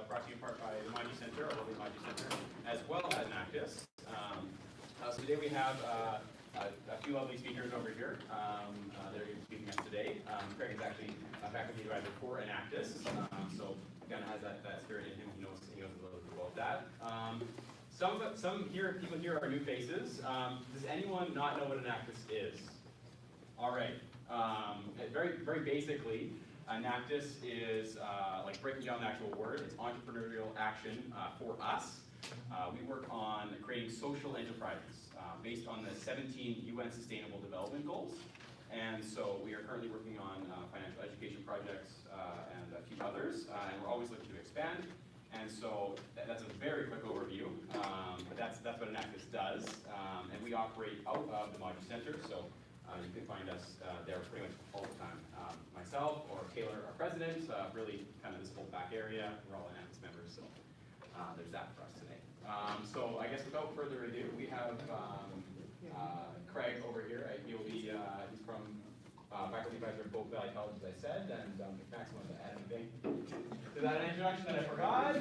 brought to you in part by the Maji Center, our lovely Maji Center, as well as Nactus. So today we have a few lovely speakers over here that are going to be speaking us today. Craig is actually a faculty advisor for Nactus, so kind of has that spirit in him. He knows a little bit about that. Some people here are new faces. Does anyone not know what Nactus is? All right. Very basically, Nactus is like breaking down the actual word. It's entrepreneurial action for us. We work on creating social enterprises based on the 17 UN Sustainable Development Goals. And so we are currently working on financial education projects and a few others, and we're always looking to expand. And so that's a very quick overview, but that's what Nactus does. And we operate out of the Maji Center, so you can find us there pretty much all the time. Myself or Taylor, our president, really kind of this whole back area. We're all Nactus members, so there's that for us today. So I guess without further ado, we have Craig over here. He's from faculty advisor at Both Valley College, as I said, and if Max wants to add anything to that introduction that I forgot,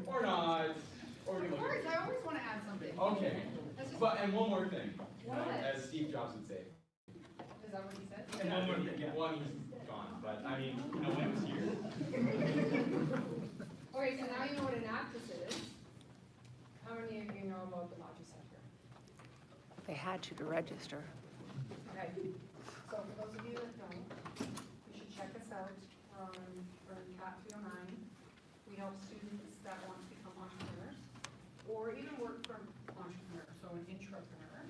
or not, or we Of course, I always want to add something. Okay, but and one more thing, as Steve Jobs would say. Is that what he said? And one more thing, yeah. One, he's gone, but I mean, no one was here. Okay, so now you know what an Nactus is. How many of you know about the Maji Center? They had you to register. Okay, so for those of you that don't, you should check us out for CAT 309. We help students that want to become entrepreneurs, or even work for entrepreneurs, so an intrapreneur,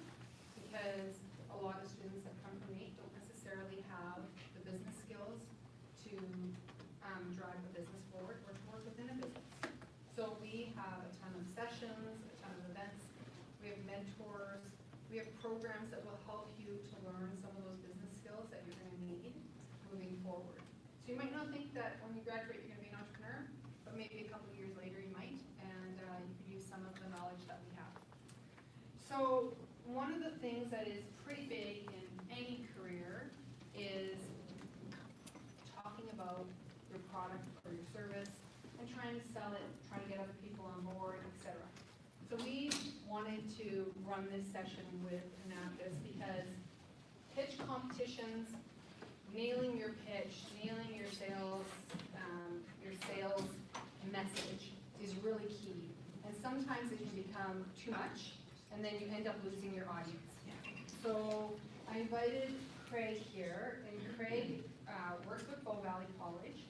because a lot of students that come from me don't necessarily have the business skills to drive the business forward or to work within a business. So we have a ton of sessions, a ton of events, we have mentors, we have programs that will help you to learn some of those business skills that you're going to need moving forward. So you might not think that when you graduate you're going to be an entrepreneur, but maybe a couple of years later you might, and you could use some of the knowledge that we have. So one of the things that is pretty big in any career is talking about your product or your service and trying to sell it, trying to get other people on board, etc. So we wanted to run this session with Nactus because pitch competitions, nailing your pitch, nailing your sales message is really key. And sometimes it can become too much, and then you end up losing your audience. So I invited Craig here, and Craig works with Bow Valley College,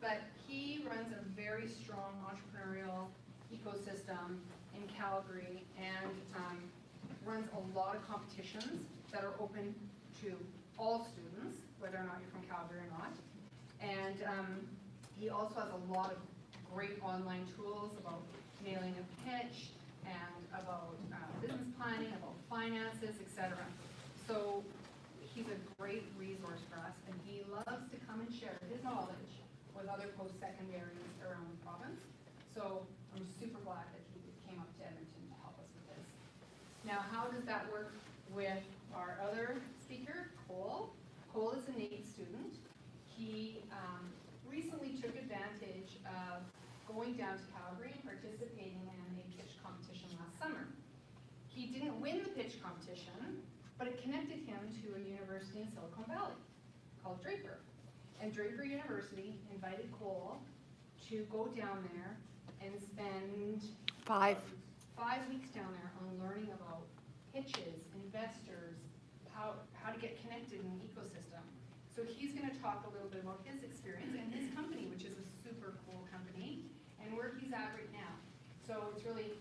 but he runs a very strong entrepreneurial ecosystem in Calgary and runs a lot of competitions that are open to all students, whether or not you're from Calgary or not. And he also has a lot of great online tools about nailing a pitch and about business planning, about finances, etc. So he's a great resource for us, and he loves to come and share his knowledge with other post-secondaries around the province. So I'm super glad that he came up to Edmonton to help us with this. Now, how does that work with our other speaker, Cole? Cole is a NAIT student. He recently took advantage of going down to Calgary and participating in a pitch competition last summer. He didn't win the pitch competition, but it connected him to a university in Silicon Valley called Draper. And Draper University invited Cole to go down there and spend 5 weeks down there on learning about pitches, investors, how to get connected in the ecosystem. So he's going to talk a little bit about his experience and his company, which is a super cool company, and where he's at right now. So it's really,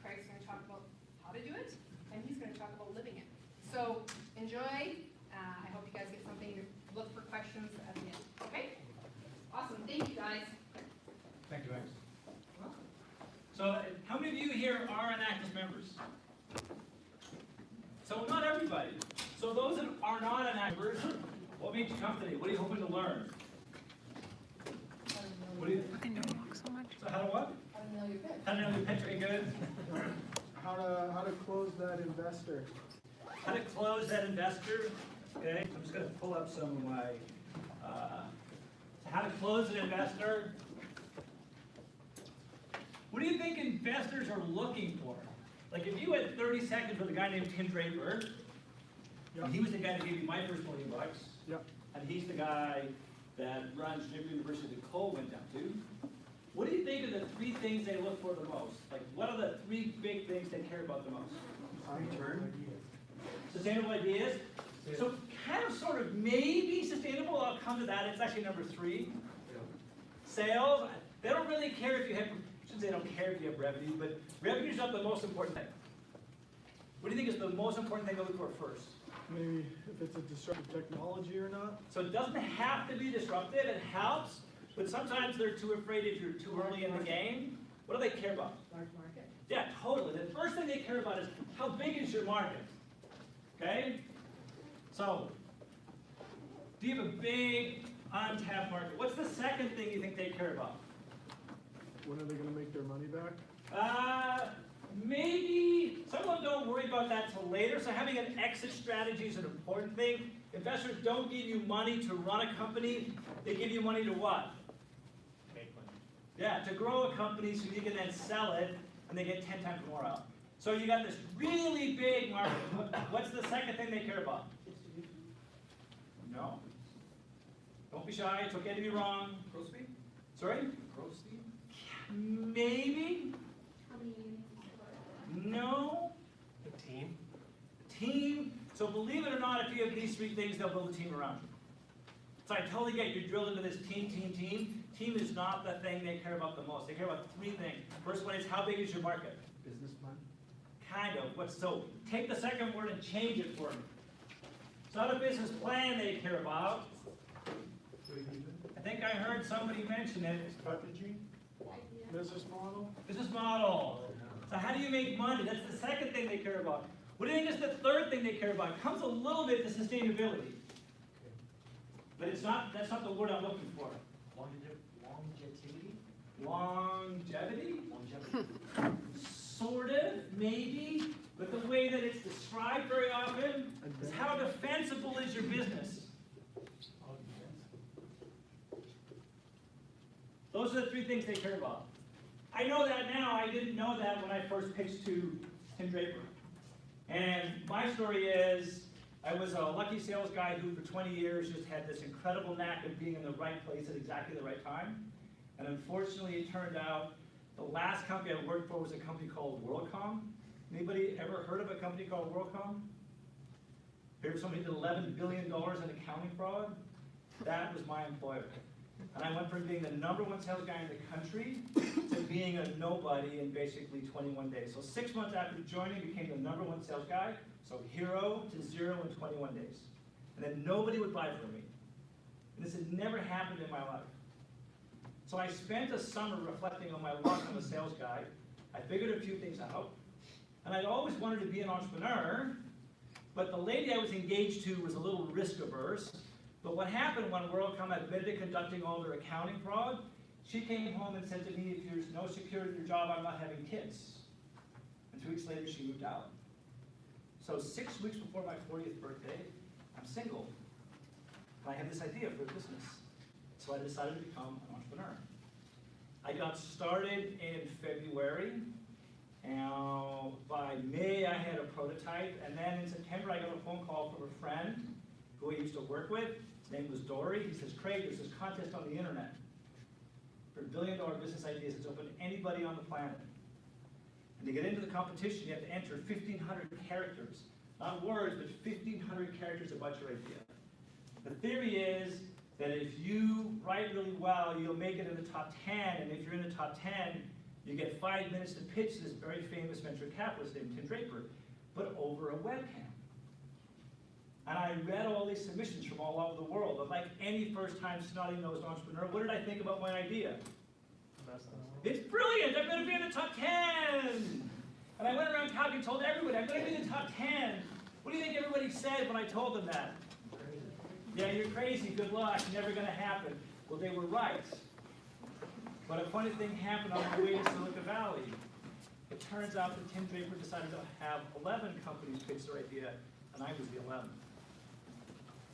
Craig's going to talk about how to do it, and he's going to talk about living it. So enjoy. I hope you guys get something to look for questions at the end. Okay? Awesome. Thank you, guys. Thank you, Max. So, how many of you here are Nactus members? So, not everybody. So, those that are not Nactus members, what made you come today? What are you hoping to learn? What do you? I can walk so much. So, how to what? How to nail your pitch. How to nail your pitch? Very good. How to close that investor. How to close that investor? Okay, I'm just going to pull up some of my How to close an investor. What do you think investors are looking for? Like if you had 30 seconds with a guy named Tim Draper, Yeah. and he was the guy that gave you my first $1 million, Yeah. and he's the guy that runs Draper University that Cole went down to. What do you think are the 3 things they look for the most? Like what are the 3 big things they care about the most? Return. Sustainable ideas. So kind of sort of maybe sustainable, I'll come to that, it's actually number 3. Sales, they don't really care if you have, I shouldn't say they don't care if you have revenue, but revenue's not the most important thing. What do you think is the most important thing to look for first? Maybe if it's a disruptive technology or not. So it doesn't have to be disruptive, it helps, but sometimes they're too afraid if you're too early in the game. What do they care about? Large market. Yeah, totally. The first thing they care about is how big is your market? Okay? So, do you have a big untapped market? What's the second thing you think they care about? When are they gonna make their money back? Maybe, some of them don't worry about that till later, so having an exit strategy is an important thing. Investors don't give you money to run a company, they give you money to what? Make money. Yeah, to grow a company so you can then sell it and they get 10 times more out. So you got this really big market. What's the second thing they care about? No. Don't be shy, it's okay to be wrong. Growth speed? Sorry? Growth speed? Maybe? How many units? No. A team? Team. So believe it or not, if you have these 3 things, they'll build a team around you. So I totally get you're drilled into this team. Team is not the thing they care about the most. They care about 3 things. First one is how big is your market? Business plan? Kind of. So take the second word and change it for me. It's not a business plan they care about. I think I heard somebody mention it. Strategy? Business model? Business model. So how do you make money? That's the second thing they care about. What do you think is the third thing they care about? It comes a little bit to sustainability. But it's not, that's not the word I'm looking for. Longevity? Longevity? Sort of, maybe. But the way that it's described very often is how defensible is your business? Those are the 3 things they care about. I know that now. I didn't know that when I first pitched to Tim Draper. And my story is, I was a lucky sales guy who for 20 years just had this incredible knack of being in the right place at exactly the right time. And unfortunately, it turned out the last company I worked for was a company called WorldCom. Anybody ever heard of a company called WorldCom? Heard of somebody did $11 billion in accounting fraud? That was my employer. And I went from being the #1 sales guy in the country to being a nobody in basically 21 days. So 6 months after joining, became the #1 sales guy. So 0 to 0 in 21 days. And then nobody would buy from me. And this had never happened in my life. So I spent a summer reflecting on my luck as a sales guy. I figured a few things out. And I'd always wanted to be an entrepreneur, but the lady I was engaged to was a little risk averse. But what happened when WorldCom admitted to conducting all their accounting fraud, she came home and said to me, if there's no security in your job, I'm not having kids. And 2 weeks later, she moved out. So 6 weeks before my 40th birthday, I'm single. And I had this idea for a business. So I decided to become an entrepreneur. I got started in February. And by May, I had a prototype. And then in September, I got a phone call from a friend who I used to work with. His name was Dory. He says, Craig, there's this contest on the internet for $1 billion business ideas. It's open to anybody on the planet. And to get into the competition, you have to enter 1,500 characters. Not words, but 1,500 characters about your idea. The theory is that if you write really well, you'll make it in the top 10. And if you're in the top 10, you get 5 minutes to pitch this very famous venture capitalist named Tim Draper, but over a webcam. And I read all these submissions from all over the world. But like any first-time snotty-nosed entrepreneur, what did I think about my idea? It's brilliant! I'm going to be in the top 10! And I went around talking, told everybody, I'm going to be in the top 10. What do you think everybody said when I told them that? Yeah, you're crazy, good luck, never going to happen. Well, they were right. But a funny thing happened on my way to Silicon Valley. It turns out that Tim Draper decided to have 11 companies pitch their idea, and I was the 11th.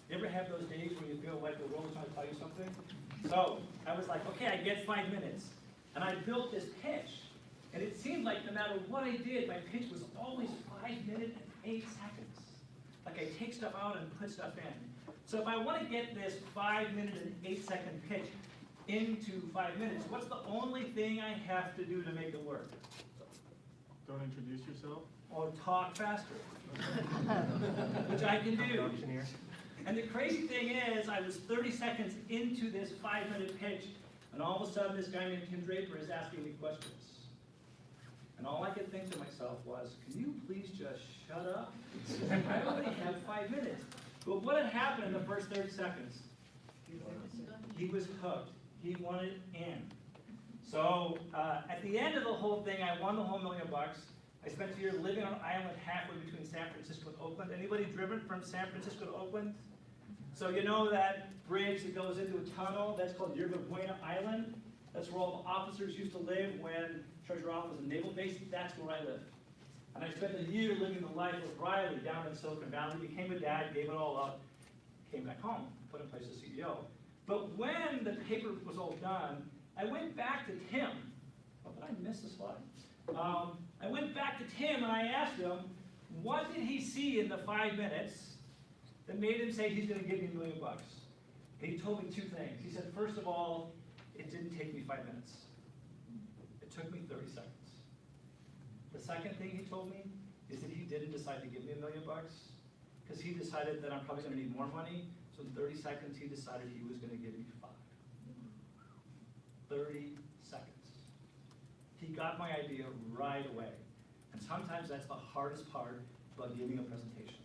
You ever have those days where you feel like the world is trying to tell you something? So I was like, okay, I get 5 minutes. And I built this pitch. And it seemed like no matter what I did, my pitch was always 5 minutes and 8 seconds. Like I take stuff out and put stuff in. So if I want to get this 5 minute and 8 second pitch into 5 minutes, what's the only thing I have to do to make it work? Don't introduce yourself. Or talk faster, which I can do. And the crazy thing is, I was 30 seconds into this 5 minute pitch, and all of a sudden this guy named Tim Draper is asking me questions. And all I could think to myself was, can you please just shut up? I only have 5 minutes. But what had happened in the first 30 seconds? He was hooked. He wanted in. So at the end of the whole thing, I won the whole $1 million. I spent a year living on an island halfway between San Francisco and Oakland. Anybody driven from San Francisco to Oakland? So you know that bridge that goes into a tunnel? That's called Yerba Buena Island. That's where all the officers used to live when Treasure Island was a naval base. That's where I lived. And I spent a year living the life of Riley down in Silicon Valley, became a dad, gave it all up, came back home, put in place a CEO. But when the paper was all done, I went back to Tim. Oh, did I miss a slide? I went back to Tim and I asked him, what did he see in the 5 minutes that made him say he's going to give me $1 million? And he told me 2 things. He said, first of all, it didn't take me 5 minutes. It took me 30 seconds. The second thing he told me is that he didn't decide to give me $1 million because he decided that I'm probably going to need more money. So in 30 seconds, he decided he was going to give me 5. 30 seconds. He got my idea right away. And sometimes that's the hardest part about giving a presentation.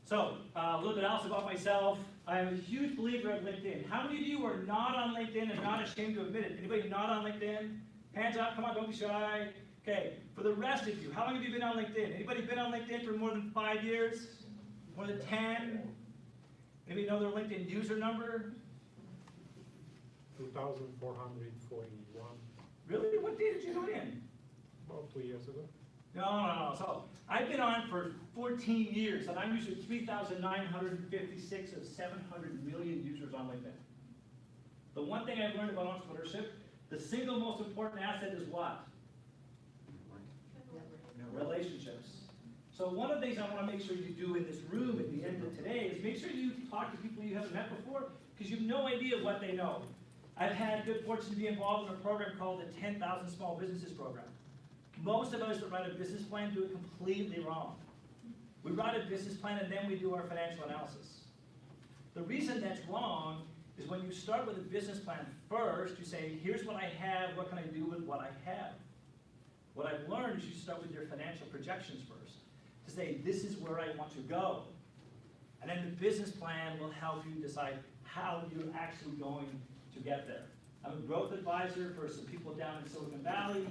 So, a little bit else about myself. I am a huge believer of LinkedIn. How many of you are not on LinkedIn and not ashamed to admit it? Anybody not on LinkedIn? Hands up, come on, don't be shy. Okay, for the rest of you, how long have you been on LinkedIn? Anybody been on LinkedIn for more than 5 years? More than 10? Anybody know their LinkedIn user number? 2,441, Really? What day did you join in? about 2 years ago. No. So I've been on for 14 years, and I'm usually 3,956 of 700 million users on LinkedIn. The one thing I've learned about entrepreneurship, the single most important asset is what? Relationships. So one of the things I want to make sure you do in this room at the end of today is make sure you talk to people you haven't met before, because you have no idea what they know. I've had good fortune to be involved in a program called the 10,000 Small Businesses Program. Most of us that write a business plan do it completely wrong. We write a business plan and then we do our financial analysis. The reason that's wrong is when you start with a business plan first, you say, here's what I have, what can I do with what I have? What I've learned is you start with your financial projections first, to say, this is where I want to go. And then the business plan will help you decide how you're actually going to get there. I'm a growth advisor for some people down in Silicon Valley,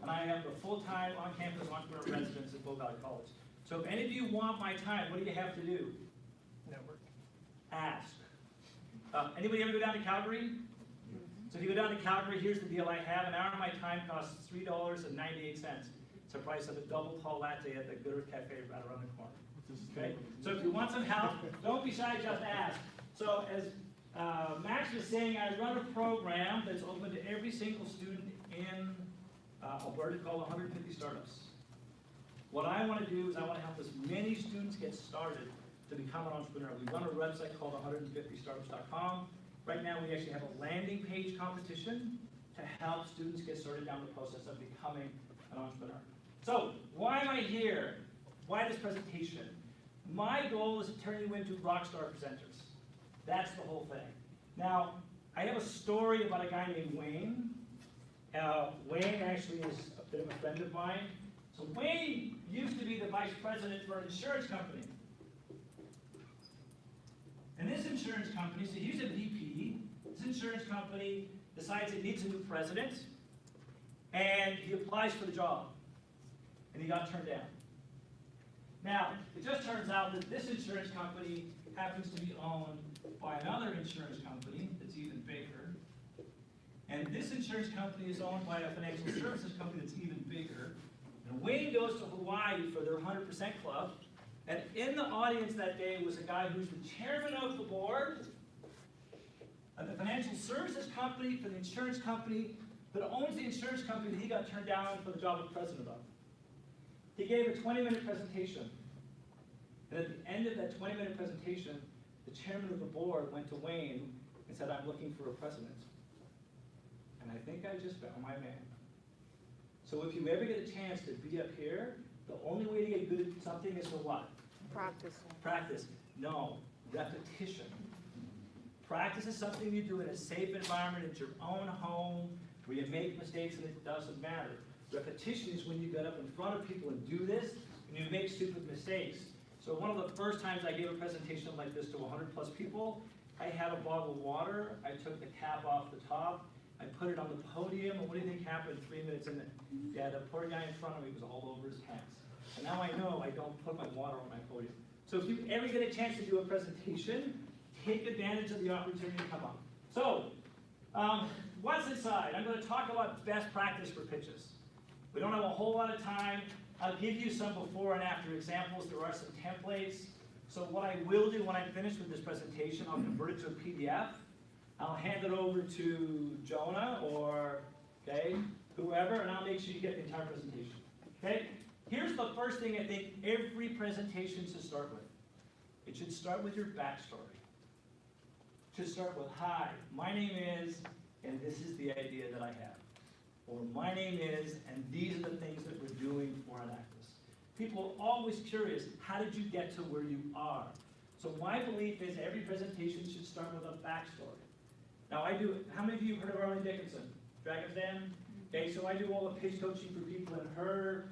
and I am a full-time on-campus entrepreneur residence at Bow Valley College. So if any of you want my time, what do you have to do? Network. Ask. Anybody ever go down to Calgary? So if you go down to Calgary, here's the deal I have. An hour of my time costs $3.98. It's the price of a double tall latte at the Gooder Cafe right around the corner. Okay? So if you want some help, don't be shy, just ask. So as Max was saying, I run a program that's open to every single student in Alberta called 150 Startups. What I want to do is I want to help as many students get started to become an entrepreneur. We run a website called 150startups.com. Right now we actually have a landing page competition to help students get started down the process of becoming an entrepreneur. So why am I here? Why this presentation? My goal is to turn you into rock star presenters. That's the whole thing. Now, I have a story about a guy named Wayne. Wayne actually is a bit of a friend of mine. So Wayne used to be the vice president for an insurance company. And this insurance company, so he's a VP, this insurance company decides it needs a new president, and he applies for the job, and he got turned down. Now, it just turns out that this insurance company happens to be owned by another insurance company that's even bigger, and this insurance company is owned by a financial services company that's even bigger, and Wayne goes to Hawaii for their 100% club, and in the audience that day was a guy who's the chairman of the board, the financial services company, for the insurance company that owns the insurance company that he got turned down for the job of president of. He gave a 20-minute presentation. And at the end of that 20-minute presentation, the chairman of the board went to Wayne and said, I'm looking for a president. And I think I just found my man. So if you ever get a chance to be up here, the only way to get good at something is to what? Practice. Practice. No, repetition. Practice is something you do in a safe environment at your own home, where you make mistakes and it doesn't matter. Repetition is when you get up in front of people and do this, and you make stupid mistakes. So one of the first times I gave a presentation like this to 100 plus people, I had a bottle of water, I took the cap off the top, I put it on the podium, and what do you think happened 3 minutes in it? Yeah, the poor guy in front of me was all over his pants. And now I know I don't put my water on my podium. So if you ever get a chance to do a presentation, take advantage of the opportunity to come up. So, what's inside? I'm going to talk about best practice for pitches. We don't have a whole lot of time. I'll give you some before and after examples. There are some templates. So what I will do when I'm finished with this presentation, I'll convert it to a PDF. I'll hand it over to Jonah or, okay, whoever, and I'll make sure you get the entire presentation. Okay? Here's the first thing I think every presentation should start with. It should start with your backstory. It should start with, hi, my name is, and this is the idea that I have. Or my name is, and these are the things that we're doing for Enactus. People are always curious, how did you get to where you are? So my belief is every presentation should start with a backstory. Now I do, how many of you have heard of Arlene Dickinson? Dragon's Den? Okay, so I do all the pitch coaching for people in her,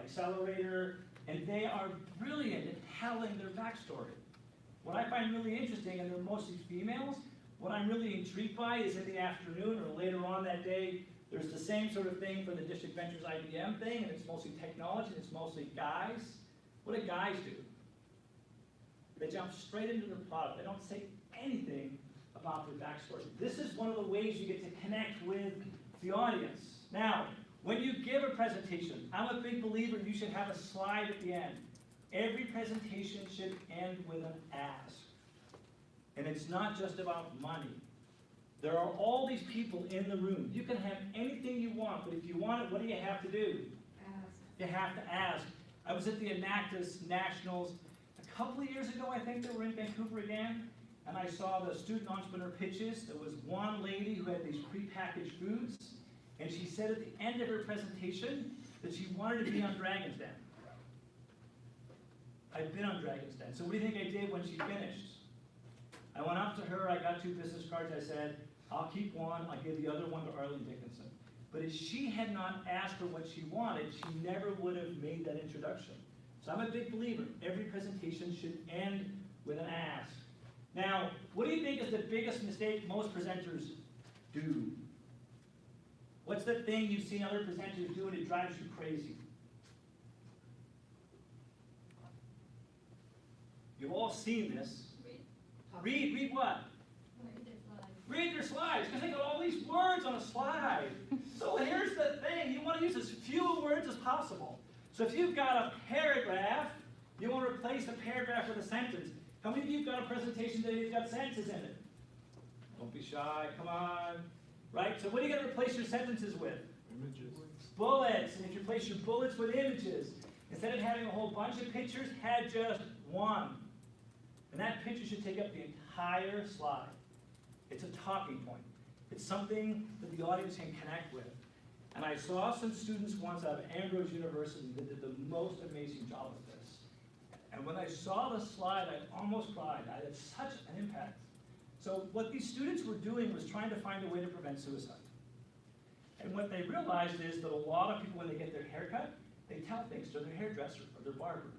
Accelerator, and they are brilliant at telling their backstory. What I find really interesting, and they're mostly females, what I'm really intrigued by is in the afternoon or later on that day, there's the same sort of thing for the District Ventures IBM thing, and it's mostly technology, and it's mostly guys. What do guys do? They jump straight into their product. They don't say anything about their backstory. This is one of the ways you get to connect with the audience. Now, when you give a presentation, I'm a big believer you should have a slide at the end. Every presentation should end with an ask. And it's not just about money. There are all these people in the room. You can have anything you want, but if you want it, what do you have to do? Ask. You have to ask. I was at the Enactus Nationals a couple of years ago, I think they were in Vancouver again, and I saw the student entrepreneur pitches. There was one lady who had these prepackaged foods, and she said at the end of her presentation that she wanted to be on Dragon's Den. I've been on Dragon's Den. So what do you think I did when she finished? I went up to her, I got 2 business cards, I said, I'll keep one, I'll give the other one to Arlene Dickinson. But if she had not asked her what she wanted, she never would have made that introduction. So I'm a big believer, every presentation should end with an ask. Now, what do you think is the biggest mistake most presenters do? What's the thing you've seen other presenters do and it drives you crazy? You've all seen this. Read what? Read your slides, because they got all these words on a slide. So here's the thing, you want to use as few words as possible. So if you've got a paragraph, you want to replace the paragraph with a sentence. How many of you have got a presentation today that's got sentences in it? Don't be shy, come on. Right, so what are you going to replace your sentences with? Images. Bullets, and if you replace your bullets with images, instead of having a whole bunch of pictures, have just one. And that picture should take up the entire slide. It's a talking point. It's something that the audience can connect with. And I saw some students once out of Ambrose University that did the most amazing job of this. And when I saw the slide, I almost cried. I had such an impact. So what these students were doing was trying to find a way to prevent suicide. And what they realized is that a lot of people, when they get their hair cut, they tell things to their hairdresser or their barber.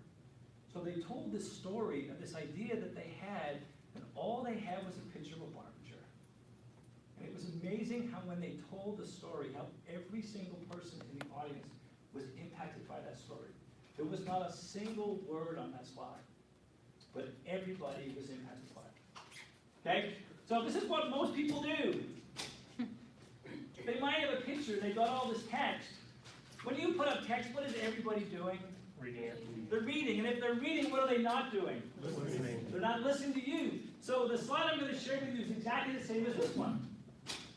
So they told this story of this idea that they had, and all they had was a picture of a barber chair. And it was amazing how when they told the story, how every single person in the audience was impacted by that story. There was not a single word on that slide, but everybody was impacted by it. Okay? So this is what most people do. They might have a picture, they've got all this text. When you put up text, what is everybody doing? Reading it. They're reading, and if they're reading, what are they not doing? Listening. They're not listening to you. So the slide I'm going to share with you is exactly the same as this one.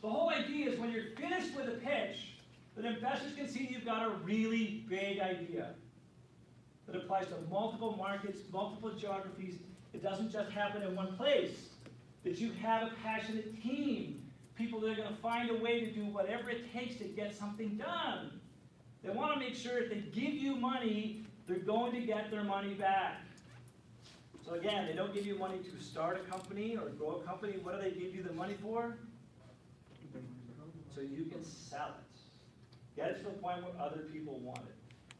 The whole idea is when you're finished with a pitch, that investors can see you've got a really big idea that applies to multiple markets, multiple geographies. It doesn't just happen in one place. That you have a passionate team, people that are going to find a way to do whatever it takes to get something done. They want to make sure if they give you money, they're going to get their money back. So again, they don't give you money to start a company or grow a company. What do they give you the money for? So you can sell it. Get it to the point where other people want it.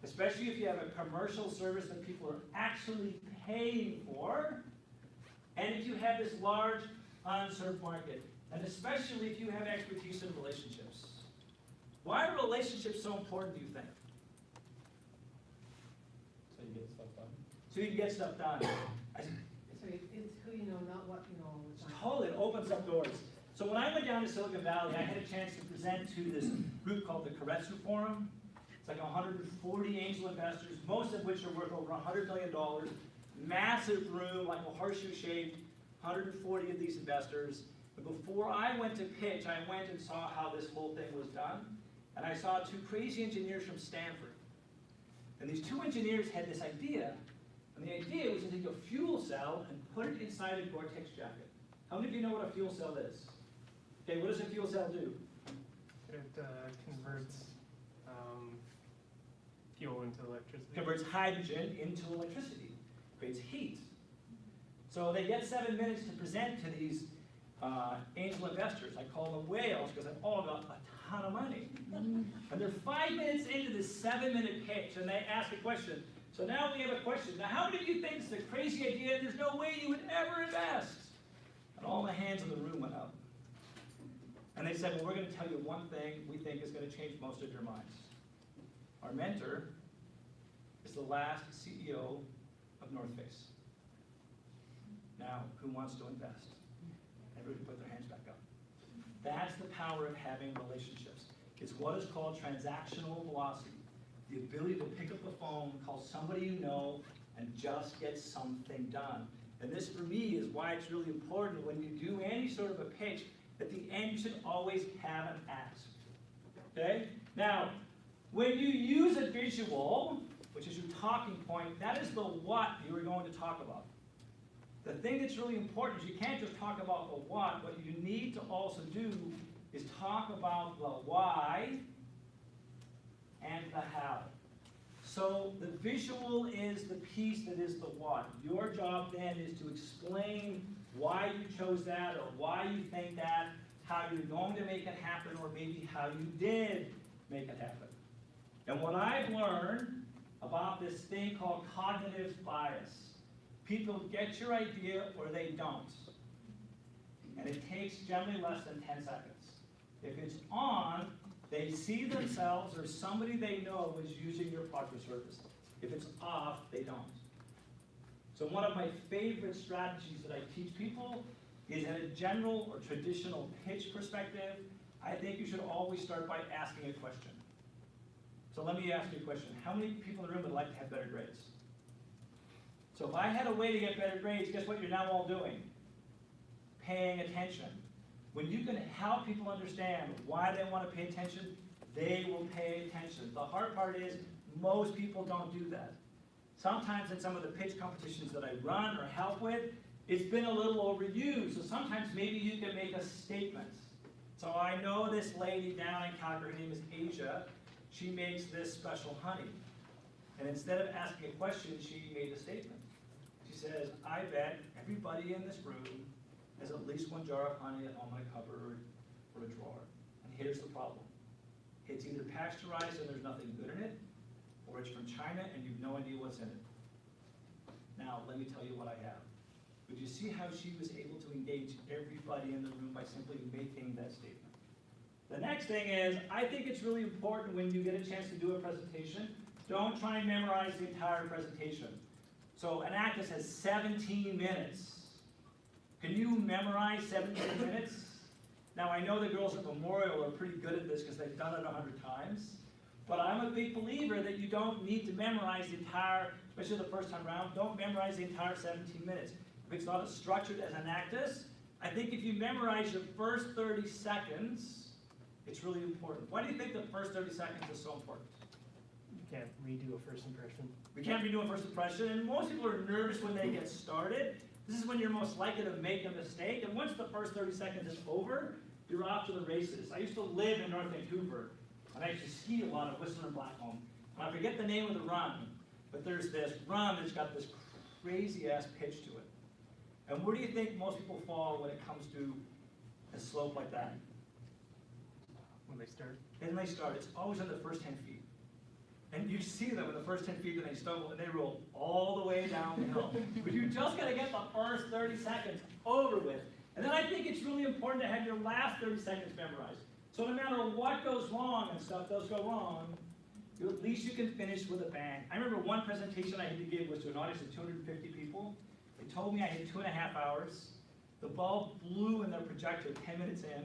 Especially if you have a commercial service that people are actually paying for, and if you have this large unserved market, and especially if you have expertise in relationships. Why are relationships so important, do you think? So you get stuff done. So you can get stuff done. So it's who you know, not what you know all the time. Totally, it opens up doors. So when I went down to Silicon Valley, I had a chance to present to this group called the Keiretsu Forum. It's like 140 angel investors, most of which are worth over $100 million. Massive room, like a horseshoe shaped, 140 of these investors. And before I went to pitch, I went and saw how this whole thing was done. And I saw two crazy engineers from Stanford. And these two engineers had this idea. And the idea was to take a fuel cell and put it inside a Gore-Tex jacket. How many of you know what a fuel cell is? Okay, what does a fuel cell do? It converts fuel into electricity. Converts hydrogen into electricity, creates heat. So they get 7 minutes to present to these angel investors. I call them whales because they've all got a ton of money. And they're 5 minutes into this 7-minute pitch, and they ask a question. So now we have a question. Now, how many of you think it's a crazy idea? There's no way you would ever invest. And all the hands in the room went up. And they said, well, we're going to tell you one thing we think is going to change most of your minds. Our mentor is the last CEO of North Face. Now, who wants to invest? Everybody put their hands back up. That's the power of having relationships. It's what is called transactional velocity. The ability to pick up the phone, call somebody you know, and just get something done. And this, for me, is why it's really important when you do any sort of a pitch. At the end, you should always have an ask. Okay? Now, when you use a visual, which is your talking point, that is the what you are going to talk about. The thing that's really important is you can't just talk about the what. What you need to also do is talk about the why and the how. So the visual is the piece that is the what. Your job then is to explain why you chose that or why you think that, how you're going to make it happen, or maybe how you did make it happen. And what I've learned about this thing called cognitive bias, people get your idea or they don't. And it takes generally less than 10 seconds. If it's on, they see themselves or somebody they know is using your product or service. If it's off, they don't. So one of my favorite strategies that I teach people is in a general or traditional pitch perspective, I think you should always start by asking a question. So let me ask you a question. How many people in the room would like to have better grades? So if I had a way to get better grades, guess what you're now all doing? Paying attention. When you can help people understand why they want to pay attention, they will pay attention. The hard part is most people don't do that. Sometimes in some of the pitch competitions that I run or help with, it's been a little overused. So sometimes maybe you can make a statement. So I know this lady down in Calgary, her name is Asia. She makes this special honey. And instead of asking a question, she made a statement. She says, I bet everybody in this room has at least one jar of honey at home in a cupboard or a drawer. And here's the problem. It's either pasteurized and there's nothing good in it, or it's from China and you've no idea what's in it. Now, let me tell you what I have. But you see how she was able to engage everybody in the room by simply making that statement. The next thing is, I think it's really important when you get a chance to do a presentation, don't try and memorize the entire presentation. So an actress has 17 minutes. Can you memorize 17 minutes? Now I know the girls at Memorial are pretty good at this because they've done it 100 times. But I'm a big believer that you don't need to memorize the entire, especially the first time around, don't memorize the entire 17 minutes. if it's not as structured as an actus, I think if you memorize your first 30 seconds, it's really important. Why do you think the first 30 seconds is so important? You can't redo a first impression. We can't redo a first impression, and most people are nervous when they get started. This is when you're most likely to make a mistake, and once the first 30 seconds is over, you're off to the races. I used to live in North Vancouver, and I used to ski a lot at Whistler and Blackcomb. And I forget the name of the run, but there's this run that's got this crazy-ass pitch to it. And where do you think most people fall when it comes to a slope like that? When they start. And they start, it's always on the first 10 feet. And you see them in the first 10 feet and they stumble and they roll all the way downhill. But you just gotta get the first 30 seconds over with. And then I think it's really important to have your last 30 seconds memorized. So no matter what goes wrong, and stuff does go wrong, at least you can finish with a bang. I remember one presentation I had to give was to an audience of 250 people. They told me I had 2.5 hours. The bulb blew in their projector 10 minutes in.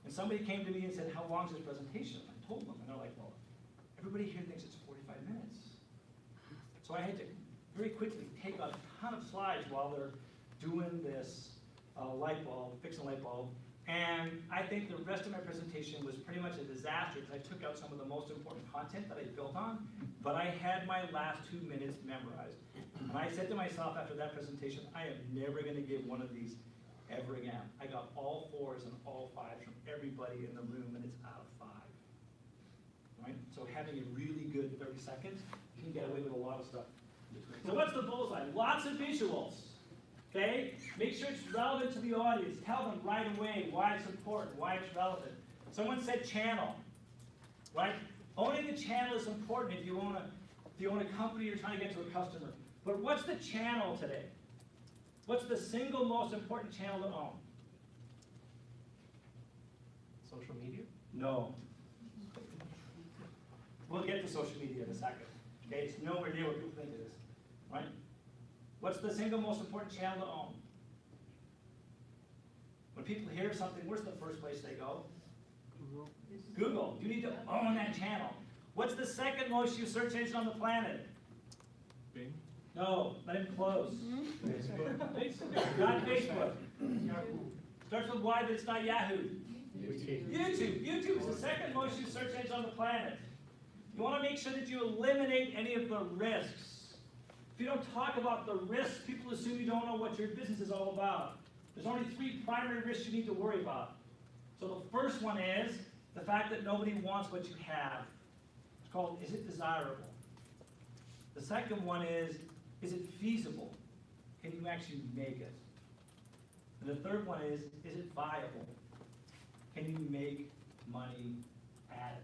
And somebody came to me and said, how long is this presentation? I told them, and they're like, well, everybody here thinks it's 45 minutes. So I had to very quickly take a ton of slides while they're doing this light bulb, fixing a light bulb. And I think the rest of my presentation was pretty much a disaster because I took out some of the most important content that I built on, but I had my last 2 minutes memorized. And I said to myself after that presentation, I am never going to give one of these ever again. I got all 4s and all 5s from everybody in the room, and it's out of 5. Right? So having a really good 30 seconds, you can get away with a lot of stuff. So what's the bullseye? Lots of visuals. Okay? Make sure it's relevant to the audience. Tell them right away why it's important, why it's relevant. Someone said channel. Right? Owning the channel is important if you own a company you're trying to get to a customer. But what's the channel today? What's the single most important channel to own? Social media? No. We'll get to social media in a second. Okay, it's nowhere near what people think it is. Right? What's the single most important channel to own? When people hear something, where's the first place they go? Google. Google. You need to own that channel. What's the second most used search engine on the planet? Bing. No, let him close. Facebook. Not Facebook. Yahoo. Starts with Y, but it's not Yahoo. YouTube. YouTube is the second most used search engine on the planet. You want to make sure that you eliminate any of the risks. If you don't talk about the risks, people assume you don't know what your business is all about. There's only 3 primary risks you need to worry about. So the first one is the fact that nobody wants what you have. It's called, is it desirable? The second one is it feasible? Can you actually make it? And the third one is it viable? Can you make money at it?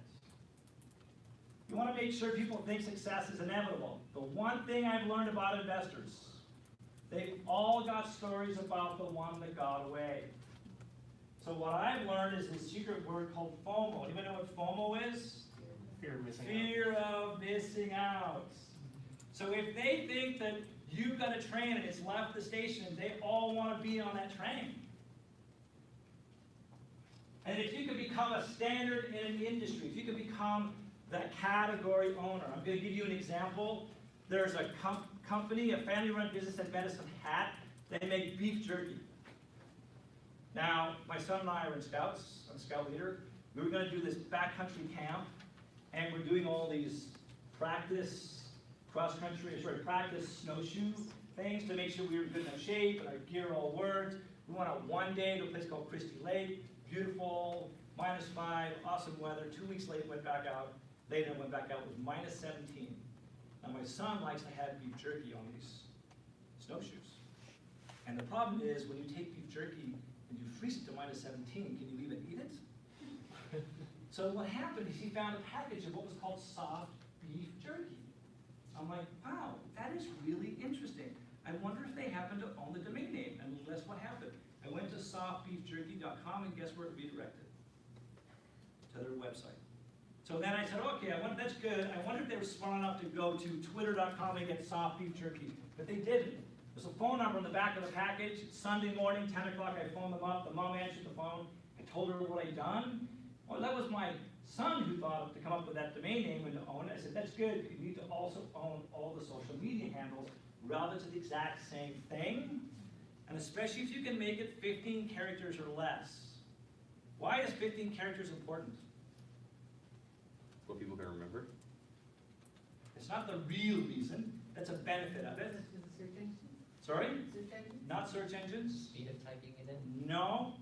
You want to make sure people think success is inevitable. The one thing I've learned about investors, they've all got stories about the one that got away. So what I've learned is this secret word called FOMO. Anybody know what FOMO is? Fear of missing out. Fear of missing out. So if they think that you've got a train and it's left the station, they all want to be on that train. And if you can become a standard in an industry, if you can become the category owner. I'm going to give you an example. There's a company, a family-run business in Medicine Hat. They make beef jerky. Now, my son and I are in Scouts. I'm a Scout leader. We were going to do this backcountry camp, and we're doing all these practice snowshoe things to make sure we were in good enough shape and our gear all worked. We went out one day to a place called Christie Lake. Beautiful, -5, awesome weather. 2 weeks later, went back out. Later, went back out, it was -17. Now, my son likes to have beef jerky on these snowshoes. And the problem is, when you take beef jerky and you freeze it to -17, can you even eat it? So what happened is he found a package of what was called soft beef jerky. I'm like, wow, that is really interesting. I wonder if they happen to own the domain name. And guess what happened? I went to softbeefjerky.com, and guess where it redirected? To their website. So then I said, okay, that's good. I wonder if they were smart enough to go to twitter.com and get soft beef jerky. But they didn't. There's a phone number on the back of the package. It's Sunday morning, 10 o'clock, I phoned them up. The mom answered the phone. I told her what I'd done. Well, that was my son who thought to come up with that domain name and to own it. I said, that's good, but you need to also own all the social media handles relative to the exact same thing. And especially if you can make it 15 characters or less. Why is 15 characters important? What people can remember. It's not the real reason, that's a benefit of it. Is it search engine? Sorry? Search engine? Not search engines? Speed of typing it in? No,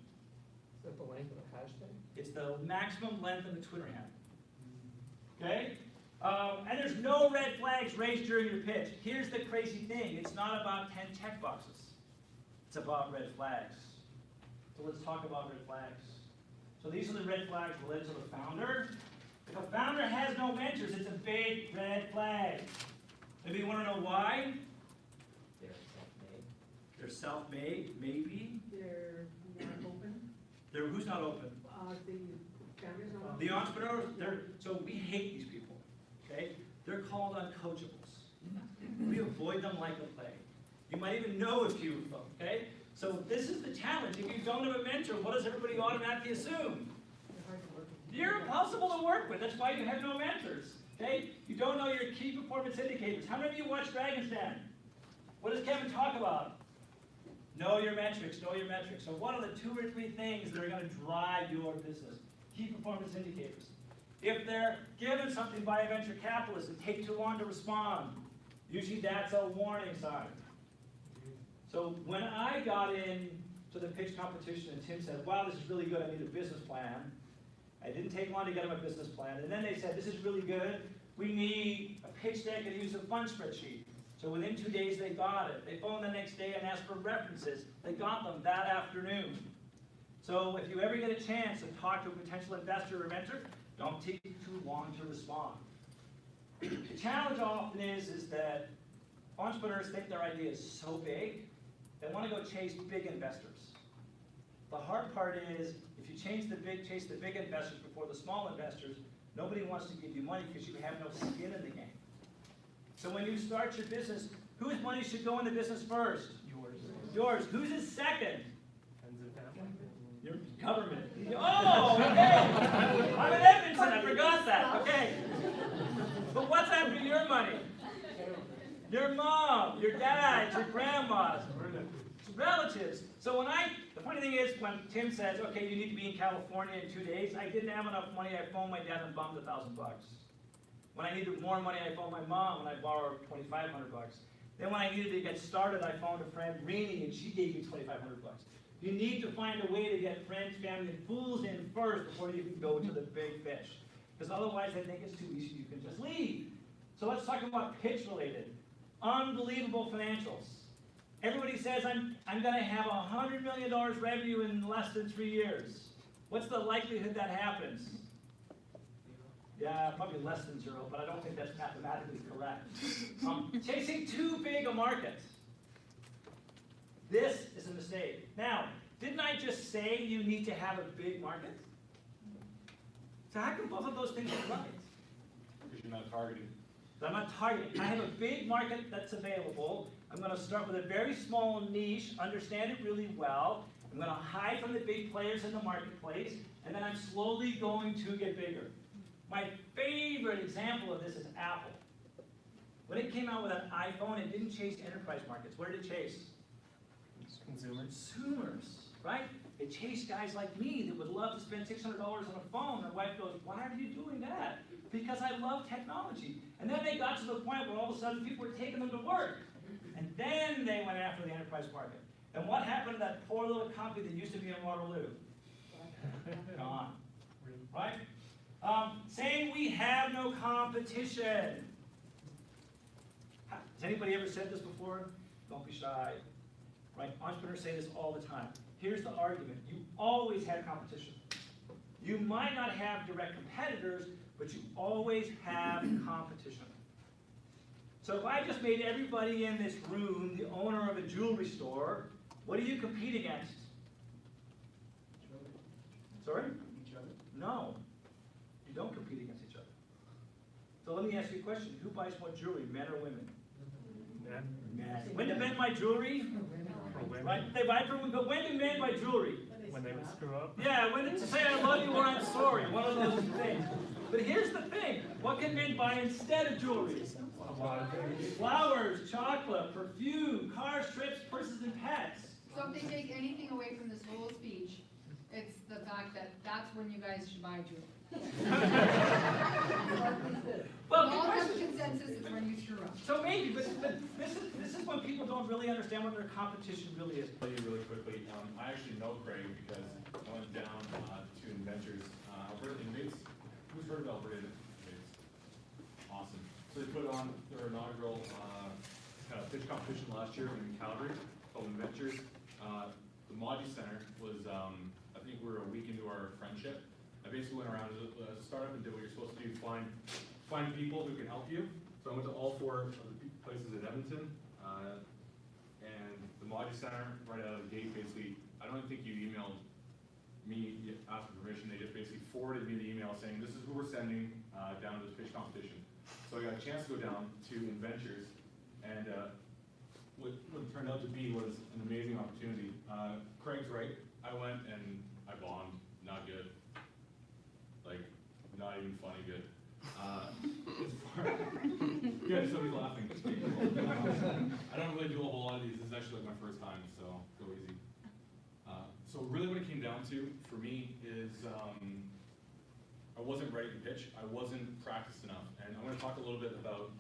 Is that the length of a hashtag? it's the maximum length of the Twitter handle. Okay? And there's no red flags raised during your pitch. Here's the crazy thing. It's not about 10 check boxes. It's about red flags. So let's talk about red flags. So these are the red flags related to the founder. If a founder has no mentors, it's a big red flag. Maybe you want to know why? They're self-made. They're self-made, maybe. They're not open, They're who's not open? the founders not open. The entrepreneurs, so we hate these people, okay? They're called uncoachables. We avoid them like the plague. You might even know a few of them, okay? So this is the challenge. If you don't have a mentor, what does everybody automatically assume? They're hard to work with. You're impossible to work with. That's why you have no mentors, okay? You don't know your key performance indicators. How many of you watch Dragon's Den? What does Kevin talk about? Know your metrics, know your metrics. So what are the 2 or 3 things that are going to drive your business? Key performance indicators. If they're given something by a venture capitalist and take too long to respond, usually that's a warning sign. So when I got into the pitch competition and Tim said, wow, this is really good, I need a business plan. I didn't take long to get him a business plan. And then they said, this is really good, we need a pitch deck and use a fund spreadsheet. So within 2 days, they got it. They phoned the next day and asked for references. They got them that afternoon. So if you ever get a chance to talk to a potential investor or mentor, don't take too long to respond. The challenge often is that entrepreneurs think their idea is so big, they want to go chase big investors. The hard part is, if you chase the big investors before the small investors, nobody wants to give you money because you have no skin in the game. So when you start your business, whose money should go in the business first? Yours. Yours. Whose is second? Friends and family. Your government. Oh, okay. I'm in Edmonton, I forgot that. Okay. But what's after your money? Your mom, your dad, your grandmas, relatives. So the funny thing is, when Tim says, okay, you need to be in California in 2 days, I didn't have enough money, I phoned my dad and bummed $1,000. When I needed more money, I phoned my mom and I borrowed $2,500. Then when I needed to get started, I phoned a friend, Renee, and she gave me $2,500. You need to find a way to get friends, family, and fools in first before you can go to the big fish. Because otherwise, they think it's too easy, you can just leave. So let's talk about pitch-related. Unbelievable financials. Everybody says, I'm going to have $100 million revenue in less than 3 years. What's the likelihood that happens? Yeah, probably less than 0, but I don't think that's mathematically correct. Chasing too big a market. This is a mistake. Now, didn't I just say you need to have a big market? So how come both of those things are right? Because you're not targeting. So I'm not targeting. I have a big market that's available. I'm going to start with a very small niche, understand it really well. I'm going to hide from the big players in the marketplace, and then I'm slowly going to get bigger. My favorite example of this is Apple. When it came out with an iPhone, it didn't chase enterprise markets. Where did it chase? Consumers, right? It chased guys like me that would love to spend $600 on a phone. My wife goes, why are you doing that? Because I love technology. And then they got to the point where all of a sudden people were taking them to work. And then they went after the enterprise market. And what happened to that poor little company that used to be in Waterloo? Gone. Right? Saying we have no competition. Has anybody ever said this before? Don't be shy. Right? Entrepreneurs say this all the time. Here's the argument. You always have competition. You might not have direct competitors, but you always have competition. So if I just made everybody in this room the owner of a jewelry store, what do you compete against? Sorry? Each other. No. You don't compete against each other. So let me ask you a question. Who buys more jewelry, men or women? Men. Men. When do men buy jewelry? For women. Right? They buy for women, but when do men buy jewelry? When they would screw up. Yeah, when to say I love you or I'm sorry, one of those things. But here's the thing. What can men buy instead of jewelry? A lot of things. Flowers, chocolate, perfume, cars, trips, purses, and pets. So if they take anything away from this whole speech, it's the fact that that's when you guys should buy jewelry. Well, All good have question. consensus is when you screw up. So maybe, but this is when people don't really understand what their competition really is. Tell you really quickly, I actually know Craig because I went down to Inventors, Alberta Inmates. Who's heard of Alberta Inmates? Awesome. So they put on their inaugural kind of pitch competition last year in Calgary called Inventors. The Maudie Center was, I think we were a week into our friendship. I basically went around as a startup and did what you're supposed to do, find people who can help you. So I went to all 4 of the places in Edmonton, and the Maudie Center, right out of the gate, basically, I don't think you emailed me asking permission, they just basically forwarded me the email saying, this is who we're sending down to this pitch competition. So I got a chance to go down to Inventures, and what it turned out to be was an amazing opportunity. Craig's right, I went and I bombed, not good. Like, not even funny good. Yeah, somebody's laughing. I don't really do a whole lot of these. This is actually like my first time, so go easy. So really what it came down to for me is I wasn't ready to pitch. I wasn't practiced enough. And I'm going to talk a little bit about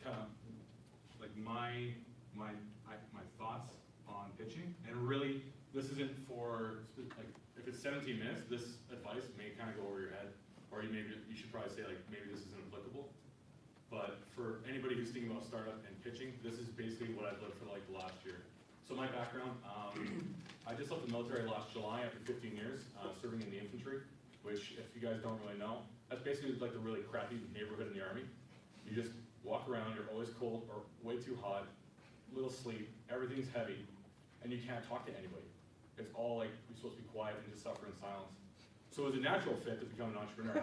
kind of like my thoughts on pitching. And really, this isn't for, like, if it's 17 minutes, this advice may kind of go over your head. Or you should probably say, like, maybe this isn't applicable. But for anybody who's thinking about startup and pitching, this is basically what I've lived for like the last year. So my background, I just left the military last July after 15 years, serving in the infantry, which if you guys don't really know, that's basically like the really crappy neighborhood in the army. You just walk around, you're always cold or way too hot, little sleep, everything's heavy, and you can't talk to anybody. It's all like, you're supposed to be quiet and just suffer in silence. So it was a natural fit to become an entrepreneur.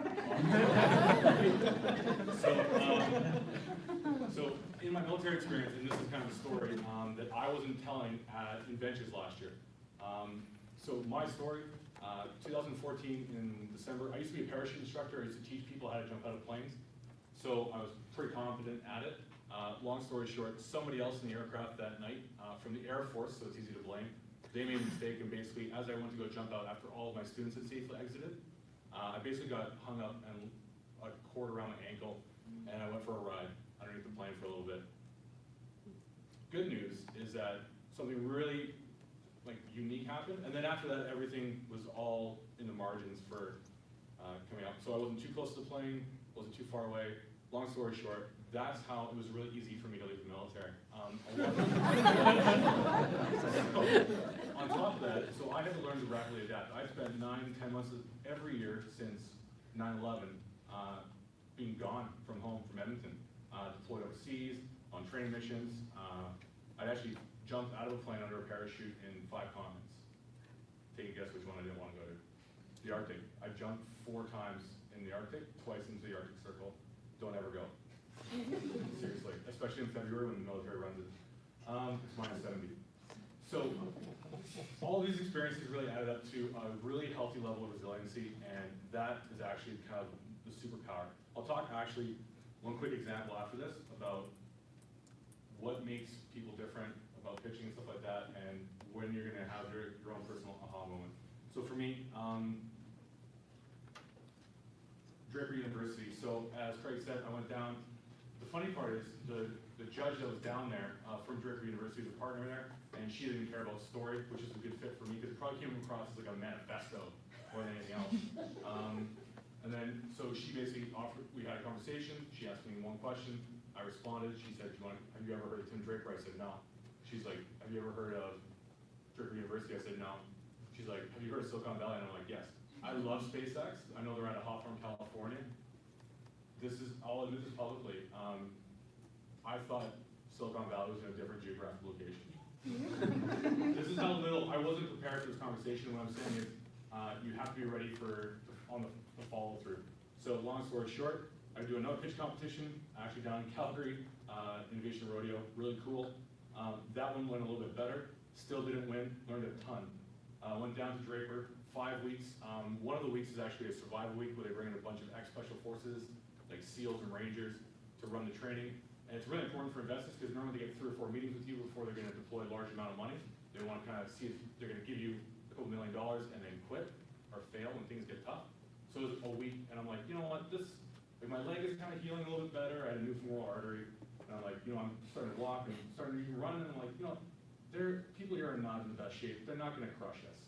So in my military experience, and this is kind of a story that I wasn't telling at Inventures last year. So my story, 2014 in December, I used to be a parachute instructor. I used to teach people how to jump out of planes. So I was pretty confident at it. Long story short, somebody else in the aircraft that night from the Air Force, so it's easy to blame, they made a mistake, and basically, as I went to go jump out after all of my students had safely exited, I basically got hung up and a cord around my ankle, and I went for a ride underneath the plane for a little bit. Good news is that something really like unique happened, and then after that, everything was all in the margins for coming up. So I wasn't too close to the plane, wasn't too far away. Long story short, that's how it was really easy for me to leave the military. On top of that, so I had to learn to rapidly adapt. I've spent 9-10 months every year since 9/11 being gone from home, from Edmonton, deployed overseas, on training missions. I'd actually jumped out of a plane under a parachute in 5 continents. Take a guess which one I didn't want to go to. The Arctic. I jumped 4 times in the Arctic, twice into the Arctic Circle. Don't ever go. Seriously, especially in February when the military runs it. It's -70. So all these experiences really added up to a really healthy level of resiliency, and that is actually kind of the superpower. I'll talk actually one quick example after this about what makes people different about pitching and stuff like that, and when you're going to have your own personal aha moment. So for me, Draper University. So as Craig said, I went down. The funny part is the judge that was down there from Draper University was a partner there, and she didn't care about story, which is a good fit for me because it probably came across as like a manifesto more than anything else. And then, so she basically offered, we had a conversation, she asked me one question, I responded, she said, have you ever heard of Tim Draper? I said, no. She's like, have you ever heard of Draper University? I said, no. She's like, have you heard of Silicon Valley? And I'm like, yes. I love SpaceX. I know they're out of Hawthorne, California. I'll admit this publicly. I thought Silicon Valley was in a different geographical location. This is how little, I wasn't prepared for this conversation. What I'm saying is, you have to be ready on the follow through. So long story short, I do another pitch competition, actually down in Calgary, Innovation Rodeo, really cool. That one went a little bit better, still didn't win, learned a ton. Went down to Draper, 5 weeks. One of the weeks is actually a survival week where they bring in a bunch of ex-special forces, like SEALs and Rangers, to run the training. And it's really important for investors because normally they get 3 or 4 meetings with you before they're going to deploy a large amount of money. They want to kind of see if they're going to give you a couple $1 million and then quit or fail when things get tough. So it was a week, and I'm like, you know what, like my leg is kind of healing a little bit better. I had a new femoral artery, and I'm like, I'm starting to walk and starting to even run, and I'm like, people here are not in the best shape. They're not going to crush us.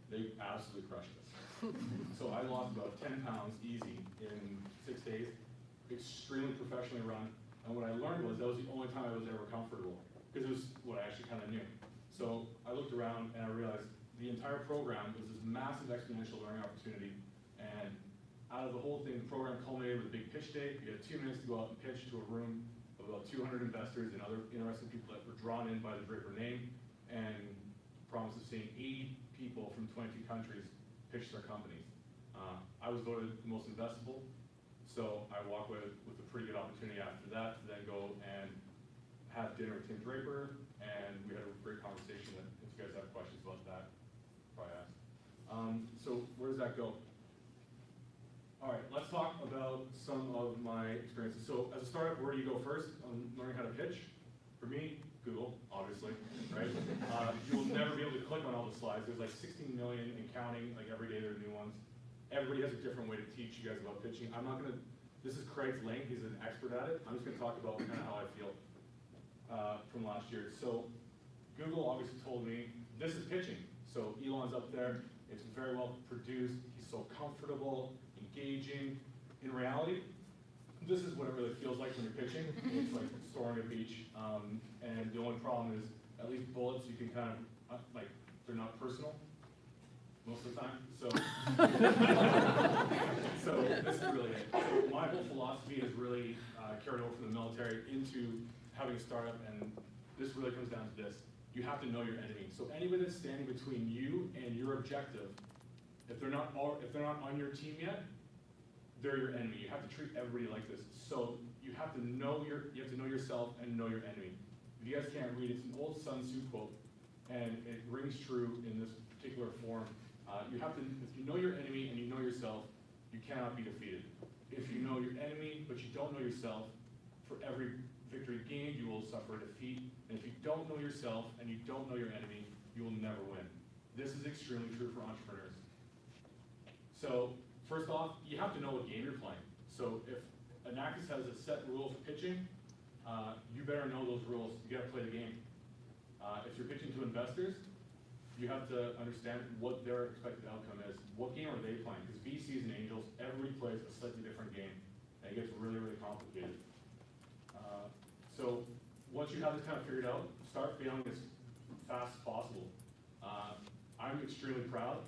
They absolutely crushed us. So I lost about 10 pounds easy in 6 days, extremely professionally run. And what I learned was that was the only time I was ever comfortable, because it was what I actually kind of knew. So I looked around and I realized the entire program was this massive exponential learning opportunity. And out of the whole thing, the program culminated with a big pitch day. You had 2 minutes to go out and pitch to a room of about 200 investors and other interesting people that were drawn in by the Draper name, and promise of seeing 80 people from 22 countries pitch their companies. I was voted the most investable, so I walked away with a pretty good opportunity after that to then go and have dinner with Tim Draper, and we had a great conversation. That if you guys have questions about that, probably ask. So where does that go? All right, let's talk about some of my experiences. So as a startup, where do you go first on learning how to pitch? For me, Google, obviously, right? You will never be able to click on all the slides. There's like 16 million and counting, like every day there are new ones. Everybody has a different way to teach you guys about pitching. This is Craig's lane, he's an expert at it. I'm just gonna talk about kind of how I feel from last year. So Google obviously told me, this is pitching. So Elon's up there, it's very well produced, he's so comfortable, engaging. In reality, this is what it really feels like when you're pitching. It's like storming a beach. And the only problem is, at least bullets, you can kind of, they're not personal most of the time. So, so this is really it. So my whole philosophy is really carried over from the military into having a startup, and this really comes down to this. You have to know your enemy. So anybody that's standing between you and your objective, if they're not on your team yet, they're your enemy. You have to treat everybody like this. So you have to know yourself and know your enemy. If you guys can't read, it's an old Sun Tzu quote, and it rings true in this particular form. If you know your enemy and you know yourself, you cannot be defeated. If you know your enemy but you don't know yourself, for every victory gained, you will suffer a defeat. And if you don't know yourself and you don't know your enemy, you will never win. This is extremely true for entrepreneurs. So first off, you have to know what game you're playing. So if Anactus has a set rule for pitching, you better know those rules. You gotta play the game. If you're pitching to investors, you have to understand what their expected outcome is. What game are they playing? Because VCs and angels, everybody plays a slightly different game, and it gets really, really complicated. So once you have this kind of figured out, start failing as fast as possible. I'm extremely proud,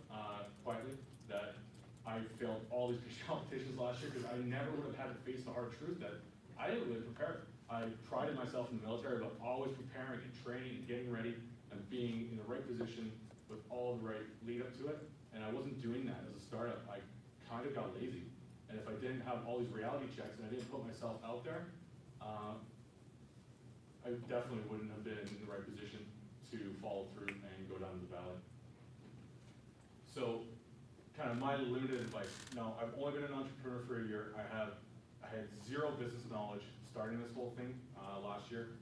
quietly, that I failed all these pitch competitions last year, because I never would have had to face the hard truth that I didn't really prepare. I prided myself in the military about always preparing and training and getting ready and being in the right position with all the right lead up to it. And I wasn't doing that as a startup. I kind of got lazy. And if I didn't have all these reality checks and I didn't put myself out there, I definitely wouldn't have been in the right position to follow through and go down the valley. So kind of my limited advice. Now, I've only been an entrepreneur for a year. I had zero business knowledge starting this whole thing last year.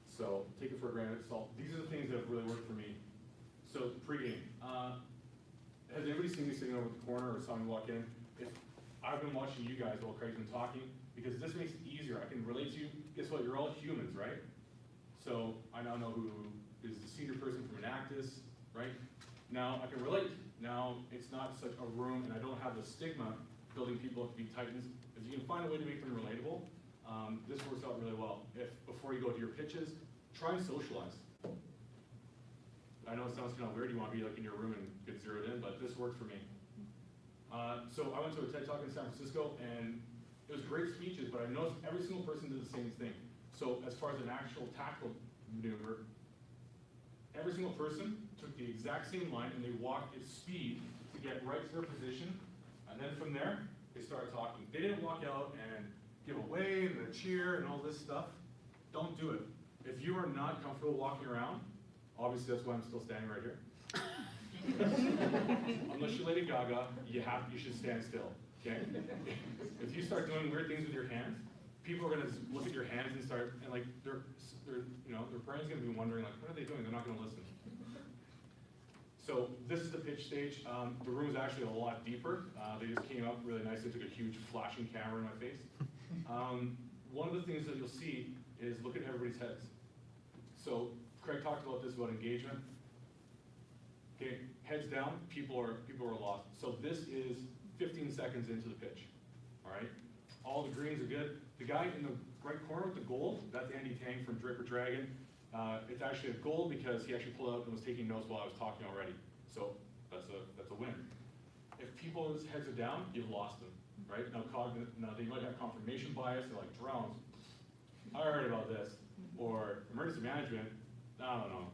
So take it for a grain of salt. These are the things that have really worked for me. So pregame. Has anybody seen me sitting over at the corner or saw me walk in? I've been watching you guys while Craig's been talking, because this makes it easier. I can relate to you. Guess what? You're all humans, right? So I now know who is the senior person from Anactus, right? Now I can relate. Now it's not such a room, and I don't have the stigma building people up to be titans. If you can find a way to make them relatable, this works out really well. If before you go to your pitches, try and socialize. I know it sounds kind of weird, you want to be like in your room and get zeroed in, but this worked for me. So I went to a TED Talk in San Francisco, and it was great speeches, but I noticed every single person did the same thing. So as far as an actual tactical maneuver, every single person took the exact same line and they walked at speed to get right to their position, and then from there, they started talking. They didn't walk out and give a wave and a cheer and all this stuff. Don't do it. If you are not comfortable walking around, obviously that's why I'm still standing right here. Unless you're Lady Gaga, you should stand still, okay? If you start doing weird things with your hands, people are gonna look at your hands and start, and like, their brain's gonna be wondering, like, what are they doing? They're not gonna listen. So this is the pitch stage. The room is actually a lot deeper. They just came up really nice. They took a huge flashing camera in my face. One of the things that you'll see is look at everybody's heads. So Craig talked about this, about engagement. Okay, heads down, people are lost. So this is 15 seconds into the pitch, all right? All the greens are good. The guy in the right corner with the gold, that's Andy Tang from Draper Dragon. It's actually a gold because he actually pulled out and was taking notes while I was talking already. So that's a win. If people's heads are down, you've lost them, right? Now they might have confirmation bias, they're like drones. I heard about this. Or emergency management, I don't know.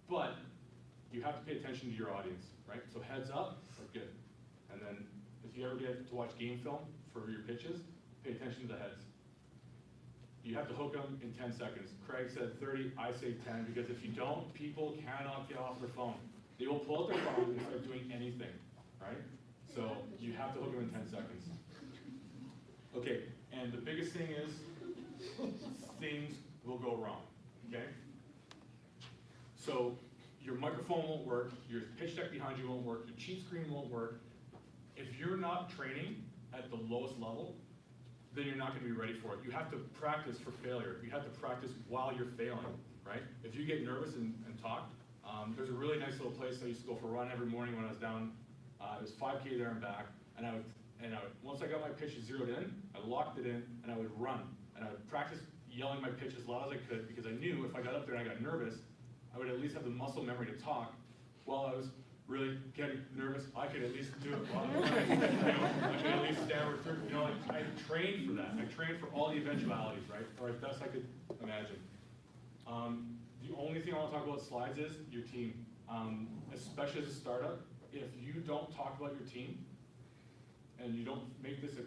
But you have to pay attention to your audience, right? So heads up are good. And then if you ever get to watch game film for your pitches, pay attention to the heads. You have to hook them in 10 seconds. Craig said 30, I say 10, because if you don't, people cannot get off their phone. They will pull out their phone and start doing anything, right? So you have to hook them in 10 seconds. Okay, and the biggest thing is things will go wrong, okay? So your microphone won't work, your pitch deck behind you won't work, your cheat screen won't work. If you're not training at the lowest level, then you're not gonna be ready for it. You have to practice for failure. You have to practice while you're failing, right? If you get nervous and talk, there's a really nice little place I used to go for a run every morning when I was down. It was 5K there and back, and I would, once I got my pitches zeroed in, I locked it in, and I would run. And I would practice yelling my pitch as loud as I could, because I knew if I got up there and I got nervous, I would at least have the muscle memory to talk. While I was really getting nervous, I could at least do it while I'm running. I could at least stammer through. I trained for that. I trained for all the eventualities, right? Or as best I could imagine. The only thing I want to talk about slides is your team. Especially as a startup, if you don't talk about your team, and you don't make this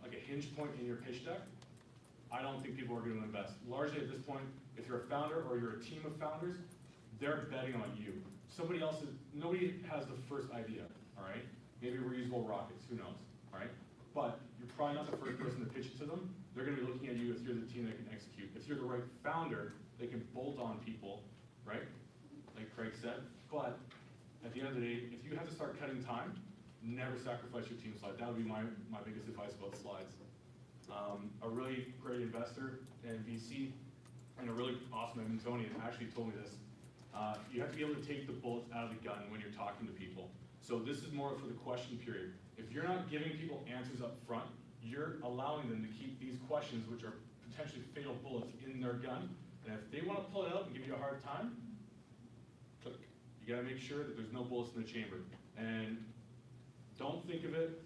like a hinge point in your pitch deck, I don't think people are going to invest. Largely at this point, if you're a founder or you're a team of founders, they're betting on you. Nobody has the first idea, all right? Maybe reusable rockets, who knows, all right? But you're probably not the first person to pitch it to them. They're gonna be looking at you if you're the team that can execute. If you're the right founder, they can bolt on people, right? Like Craig said, but at the end of the day, if you have to start cutting time, never sacrifice your team slide. That would be my biggest advice about slides. A really great investor and VC and a really awesome Edmontonian actually told me this. You have to be able to take the bullets out of the gun when you're talking to people. So this is more for the question period. If you're not giving people answers up front, you're allowing them to keep these questions, which are potentially fatal bullets, in their gun. And if they want to pull it out and give you a hard time, click. You got to make sure that there's no bullets in the chamber. And don't think of it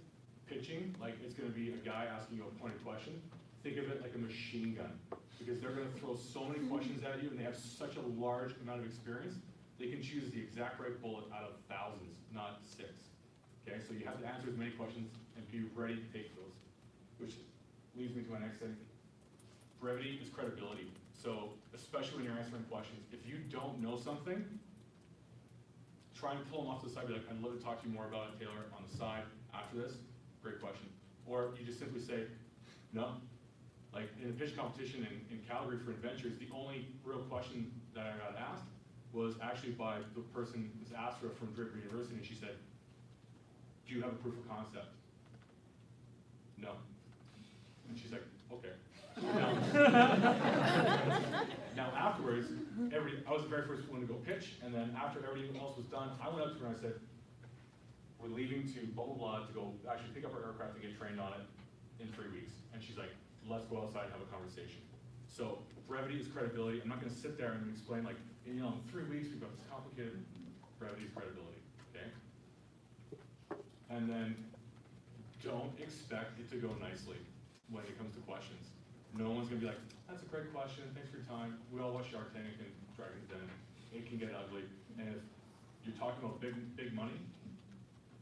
pitching like it's going to be a guy asking you a pointed question. Think of it like a machine gun, because they're going to throw so many questions at you and they have such a large amount of experience, they can choose the exact right bullet out of thousands, not 6. Okay, so you have to answer as many questions and be ready to take those, which leads me to my next thing. Brevity is credibility. So especially when you're answering questions, if you don't know something, try and pull them off to the side. Be like, I'd love to talk to you more about it, Taylor, on the side after this. Great question. Or you just simply say, no. Like in the pitch competition in Calgary for Adventures, the only real question that I got asked was actually by the person, Ms. Astra from Draper University, and she said, do you have a proof of concept? No. And she's like, okay. Now afterwards, I was the very first one to go pitch, and then after everything else was done, I went up to her and I said, we're leaving to blah, blah, blah to go actually pick up our aircraft and get trained on it in 3 weeks. And she's like, let's go outside and have a conversation. So brevity is credibility. I'm not gonna sit there and explain like, in 3 weeks we've got this complicated. Brevity is credibility, okay? And then don't expect it to go nicely when it comes to questions. No one's gonna be like, that's a great question, thanks for your time. We all watch Shark Tank and Dragon's Den. It can get ugly. And if you're talking about big money,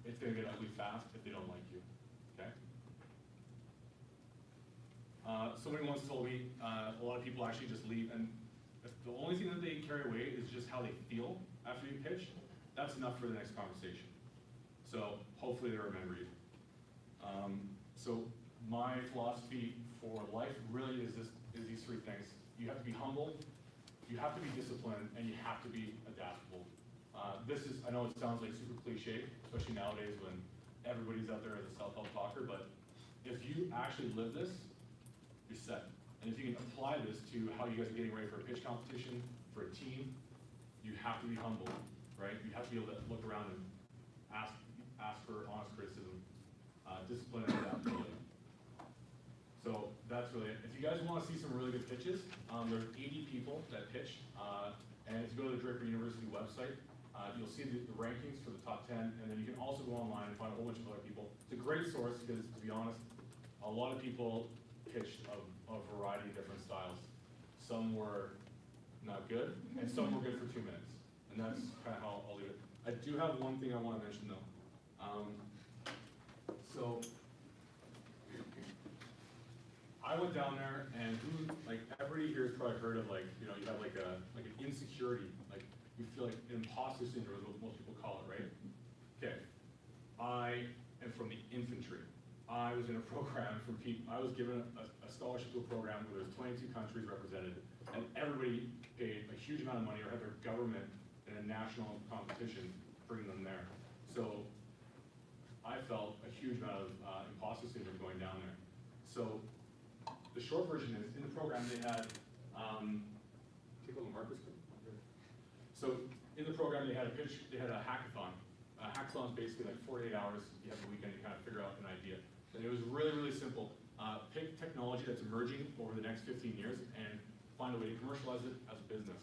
it's gonna get ugly fast if they don't like you, okay? Somebody once told me a lot of people actually just leave, and if the only thing that they carry away is just how they feel after you pitch, that's enough for the next conversation. So hopefully they remember you. So my philosophy for life really is these three things. You have to be humble, you have to be disciplined, and you have to be adaptable. I know it sounds like super cliche, especially nowadays when everybody's out there as a self-help talker, but if you actually live this, you're set. And if you can apply this to how you guys are getting ready for a pitch competition, for a team, you have to be humble, right? You have to be able to look around and ask for honest criticism, discipline, and adaptability. So that's really it. If you guys want to see some really good pitches, there's 80 people that pitched, and if you go to the Draper University website, you'll see the rankings for the top 10, and then you can also go online and find a whole bunch of other people. It's a great source because, to be honest, a lot of people pitched a variety of different styles. Some were not good, and some were good for 2 minutes. And that's kind of how I'll leave it. I do have one thing I want to mention though. So I went down there, and everybody here has probably heard of you have like an insecurity, like you feel like imposter syndrome is what most people call it, right? Okay, I am from the infantry. I was in a program from people, I was given a scholarship to a program where there's 22 countries represented, and everybody paid a huge amount of money or had their government in a national competition bring them there. So I felt a huge amount of imposter syndrome going down there. So the short version is, in the program they had, take a little markers. So in the program they had a hackathon. A hackathon is basically like 48 hours. You have the weekend to kind of figure out an idea. And it was really, really simple. Pick technology that's emerging over the next 15 years and find a way to commercialize it as a business.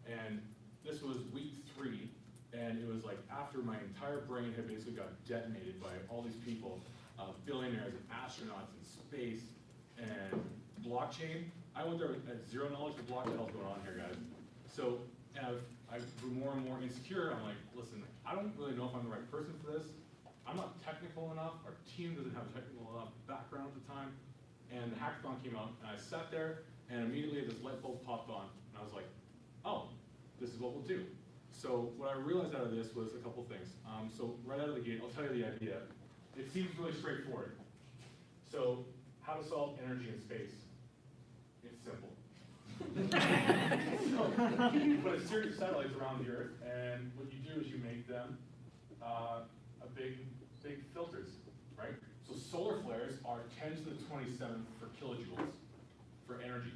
And this was week 3, and it was like after my entire brain had basically got detonated by all these people, billionaires and astronauts in space and blockchain. I went there at zero knowledge of what the hell's going on here, guys. So as I grew more and more insecure, I'm like, listen, I don't really know if I'm the right person for this. I'm not technical enough. Our team doesn't have a technical enough background at the time. And the hackathon came out, and I sat there, and immediately this light bulb popped on. And I was like, oh, this is what we'll do. So what I realized out of this was a couple things. So right out of the gate, I'll tell you the idea. It seems really straightforward. So how to solve energy in space. It's simple. So you put a series of satellites around the Earth, and what you do is you make them big filters, right? So solar flares are 10 to the 27th for kilojoules for energy,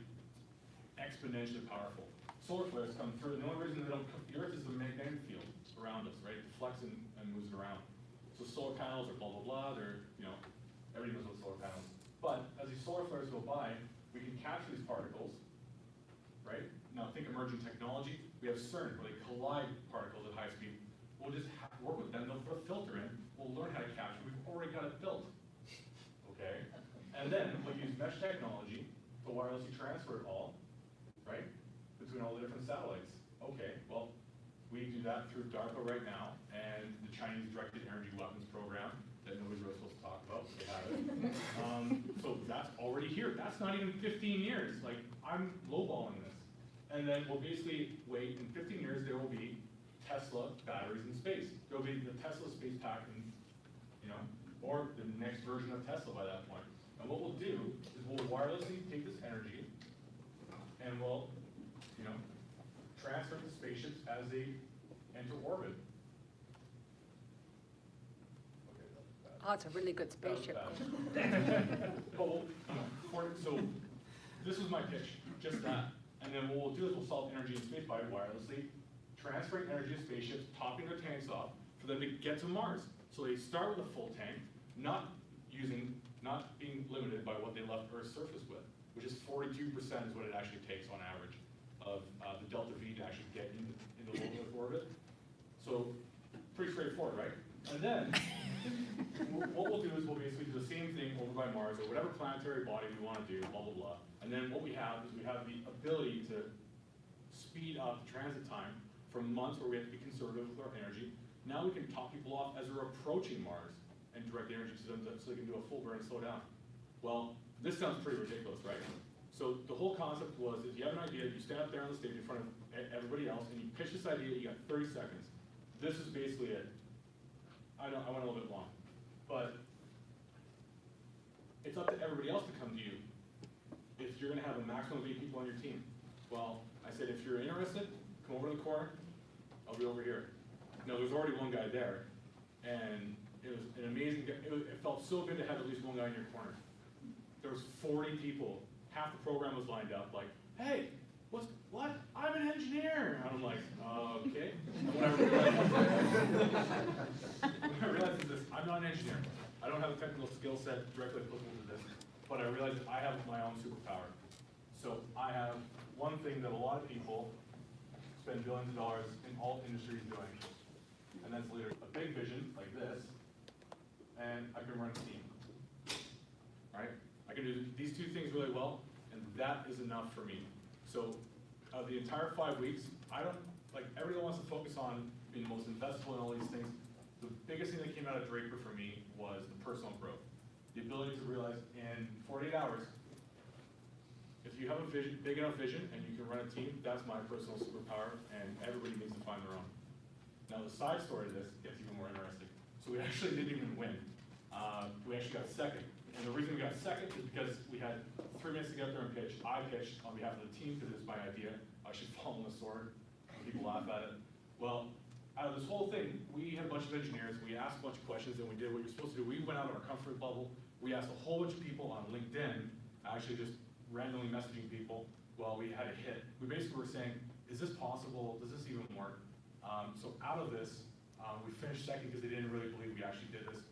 exponentially powerful. Solar flares come through, and the only reason they don't come, the Earth is the magnetic field around us, right? It deflects and moves it around. So solar panels are blah, blah, blah, they're, everybody knows what solar panels. But as these solar flares go by, we can capture these particles, right? Now think emerging technology. We have CERN, where they collide particles at high speed. We'll just work with them, they'll put a filter in, we'll learn how to capture, we've already got it built, okay? And then we'll use mesh technology to wirelessly transfer it all, right, between all the different satellites. Okay, well, we do that through DARPA right now, and the Chinese Directed Energy Weapons Program that nobody's really supposed to talk about, but they have it. So that's already here. That's not even 15 years. Like, I'm lowballing this. And then we'll basically wait, in 15 years there will be Tesla batteries in space. There'll be the Tesla space pack, and, or the next version of Tesla by that point. And what we'll do is we'll wirelessly take this energy and we'll, transfer it to spaceships as they enter orbit. Okay, that was bad. Oh, it's a really good That was spaceship. bad. So this was my pitch, just that. And then what we'll do is we'll solve energy in space by wirelessly transferring energy to spaceships, topping their tanks off for them to get to Mars. So they start with a full tank, not being limited by what they left Earth's surface with, which is 42% is what it actually takes on average of the delta V to actually get into low Earth orbit. So pretty straightforward, right? And then what we'll do is we'll basically do the same thing over by Mars or whatever planetary body we want to do, blah, blah, blah. And then what we have is we have the ability to speed up the transit time from months where we have to be conservative with our energy. Now we can top people off as we're approaching Mars and direct energy to them so they can do a full burn and slow down. Well, this sounds pretty ridiculous, right? So the whole concept was, if you have an idea, you stand up there on the stage in front of everybody else and you pitch this idea, you got 30 seconds. This is basically it. I went a little bit long, but it's up to everybody else to come to you. If you're gonna have a maximum of 8 people on your team. Well, I said, if you're interested, come over to the corner, I'll be over here. No, there's already one guy there, and it was an amazing, it felt so good to have at least one guy in your corner. There was 40 people, half the program was lined up, like, hey, what? I'm an engineer! And I'm like, okay. And when I realized this, I'm not an engineer. I don't have a technical skill set directly applicable to this, but I realized that I have my own superpower. So I have one thing that a lot of people spend billions of dollars in all industries doing, and that's literally a big vision like this, and I can run a team, right? I can do these 2 things really well, and that is enough for me. So the entire 5 weeks, everyone wants to focus on being the most investable in all these things. The biggest thing that came out of Draper for me was the personal growth. The ability to realize in 48 hours, if you have a vision, big enough vision, and you can run a team, that's my personal superpower, and everybody needs to find their own. Now the side story to this gets even more interesting. So we actually didn't even win. We actually got second. And the reason we got second is because we had 3 minutes to get up there and pitch. I pitched on behalf of the team because it was my idea. I should fall on the sword. People laugh at it. Well, out of this whole thing, we had a bunch of engineers. We asked a bunch of questions, and we did what you're supposed to do. We went out of our comfort bubble. We asked a whole bunch of people on LinkedIn, actually just randomly messaging people. Well, we had a hit. We basically were saying, is this possible? Does this even work? So out of this, we finished second because they didn't really believe we actually did this.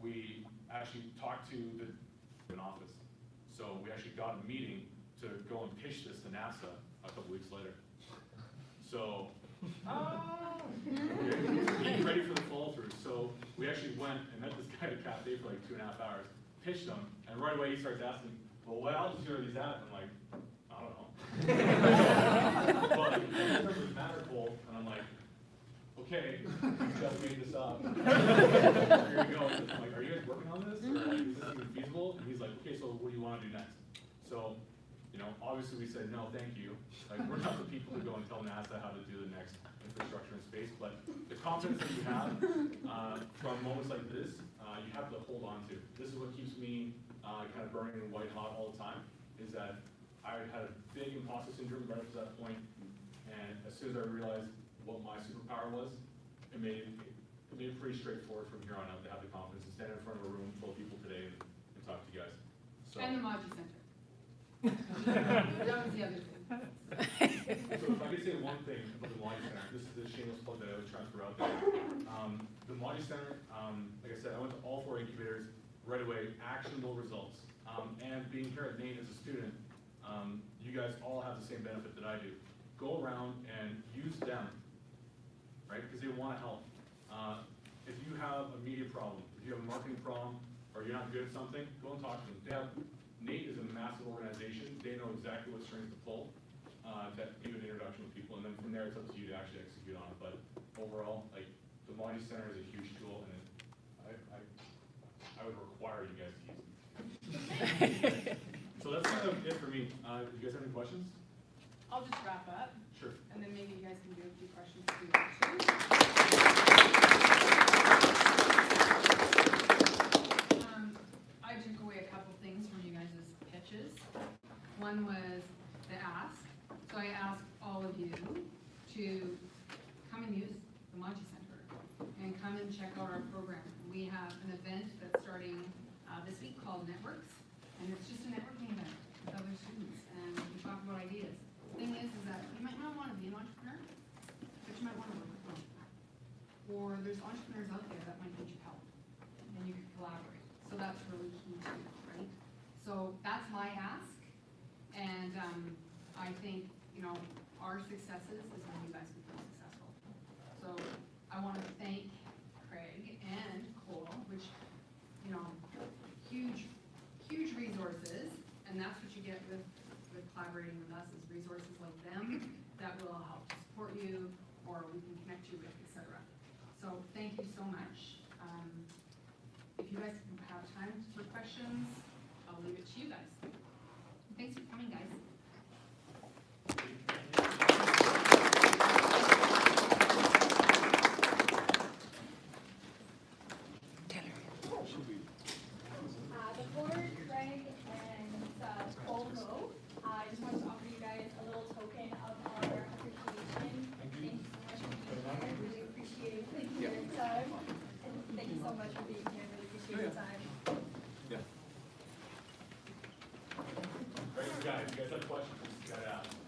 We actually talked to the office. So we actually got a meeting to go and pitch this to NASA a couple weeks later. So, being ready for the fall through. So we actually went and met this guy at a cafe for like 2.5 hours, pitched him, and right away he starts asking, well, what altitude are these at? I'm like, I don't know. But in terms of Matterpole, and I'm like, okay, you just made this up. Here you go. I'm like, are you guys working on this? Or like, is this even feasible? And he's like, okay, so what do you want to do next? So, obviously we said, no, thank you. Like, we're not the people to go and tell NASA how to do the next infrastructure in space, but the confidence that you have from moments like this, you have to hold on to. This is what keeps me kind of burning and white hot all the time, is that I had a big imposter syndrome right up to that point, and as soon as I realized what my superpower was, it made it pretty straightforward from here on out to have the confidence to stand in front of a room full of people today and talk to you guys. So, And the Maji Center. That was the other thing. So if I could say one thing about the Maji Center, this is the shameless plug that I would transfer out there. The Maji Center, like I said, I went to all 4 incubators right away, actionable results. And being here at Maine as a student, you guys all have the same benefit that I do. Go around and use them, right? Because they want to help. If you have a media problem, if you have a marketing problem, or you're not good at something, go and talk to them. Nate is a massive organization. They know exactly what strings to pull to do an introduction with people, and then from there it's up to you to actually execute on it. But overall, like, the Maji Center is a huge tool, and I would require you guys to use it. So that's kind of it for me. Do you guys have any questions? I'll just wrap up, Sure. and then maybe you guys can do a few questions too. I took away a couple things from you guys' pitches. One was the ask. So I asked all of you to come and use the Maji Center and come and check out our program. We have an event that's starting this week called Networks, and it's just a networking event with other students, and we talk about ideas. The thing is that you might not want to be an entrepreneur, but you might want to work with an entrepreneur. Or there's entrepreneurs out there that might need your help, and you can collaborate. So that's really key too, right? So that's my ask, and I think, our successes is when you guys become successful. So I want to thank Craig and Cole, which, huge resources, and that's what you get with collaborating with us, is resources like them that will help support you, or we can connect you with, etc. So thank you so much. If you guys have time for questions, I'll leave it to you guys. Thanks for coming, guys. Taylor. Before Craig guys have questions, you gotta ask.